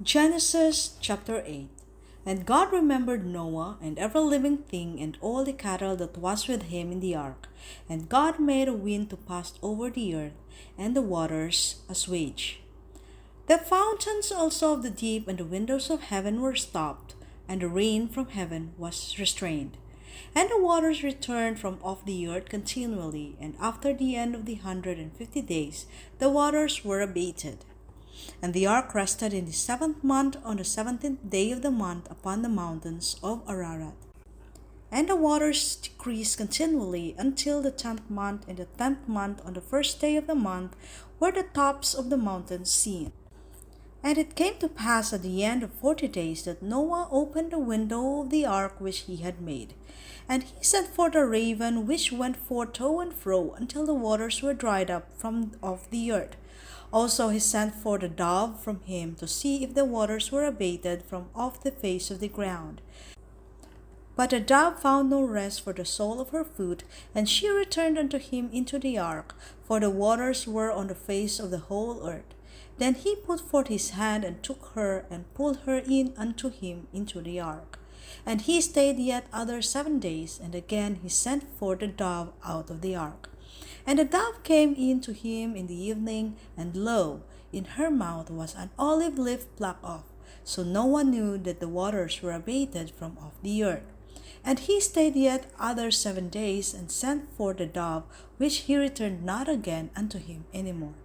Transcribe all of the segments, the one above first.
Genesis chapter 8. And God remembered Noah and every living thing and all the cattle that was with him in the ark. And God made a wind to pass over the earth, and the waters assuaged. The fountains also of the deep and the windows of heaven were stopped, and the rain from heaven was restrained. And the waters returned from off the earth continually, and after the end of the 150 days, the waters were abated. And the ark rested in the 7th month on the 17th day of the month upon the mountains of Ararat. And the waters decreased continually until the 10th month, and the 10th month on the first day of the month were the tops of the mountains seen. And it came to pass at the end of 40 days that Noah opened the window of the ark which he had made. And he sent forth a raven which went forth to and fro until the waters were dried up from off the earth. Also he sent forth a dove from him to see if the waters were abated from off the face of the ground. But the dove found no rest for the sole of her foot, and she returned unto him into the ark, for the waters were on the face of the whole earth. Then he put forth his hand and took her and pulled her in unto him into the ark. And he stayed yet other 7 days, and again he sent forth the dove out of the ark. And the dove came in to him in the evening, and lo, in her mouth was an olive leaf plucked off. So Noah knew that the waters were abated from off the earth. And he stayed yet other 7 days, and sent forth the dove, which he returned not again unto him any more.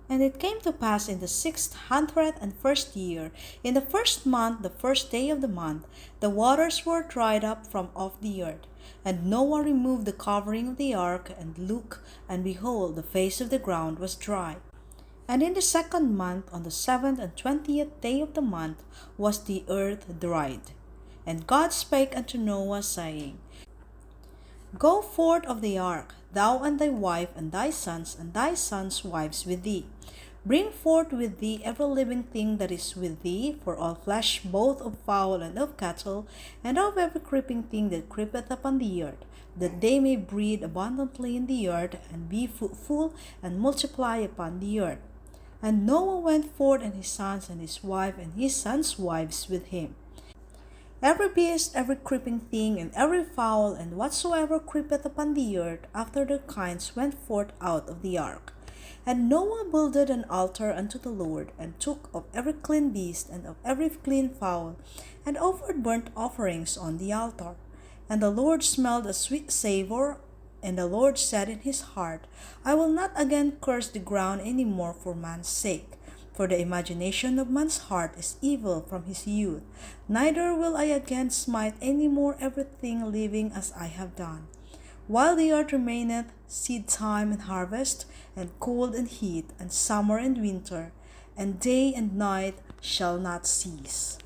And it came to pass in the 601st year, in the 1st month, the first day of the month, the waters were dried up from off the earth. And Noah removed the covering of the ark, and looked, and behold, the face of the ground was dry. And in the 2nd month, on the 7th and 20th day of the month, was the earth dried. And God spake unto Noah, saying, Go forth of the ark, thou and thy wife, and thy sons' wives with thee. Bring forth with thee every living thing that is with thee, for all flesh, both of fowl and of cattle, and of every creeping thing that creepeth upon the earth, that they may breed abundantly in the earth, and be fruitful, and multiply upon the earth. And Noah went forth, and his sons, and his wife, and his sons' wives with him. Every beast, every creeping thing, and every fowl, and whatsoever creepeth upon the earth, after their kinds, went forth out of the ark. And Noah builded an altar unto the Lord, and took of every clean beast, and of every clean fowl, and offered burnt offerings on the altar. And the Lord smelled a sweet savour, and the Lord said in his heart, I will not again curse the ground any more for man's sake. For the imagination of man's heart is evil from his youth. Neither will I again smite any more everything living as I have done. While the earth remaineth, seed time and harvest, and cold and heat, and summer and winter, and day and night shall not cease.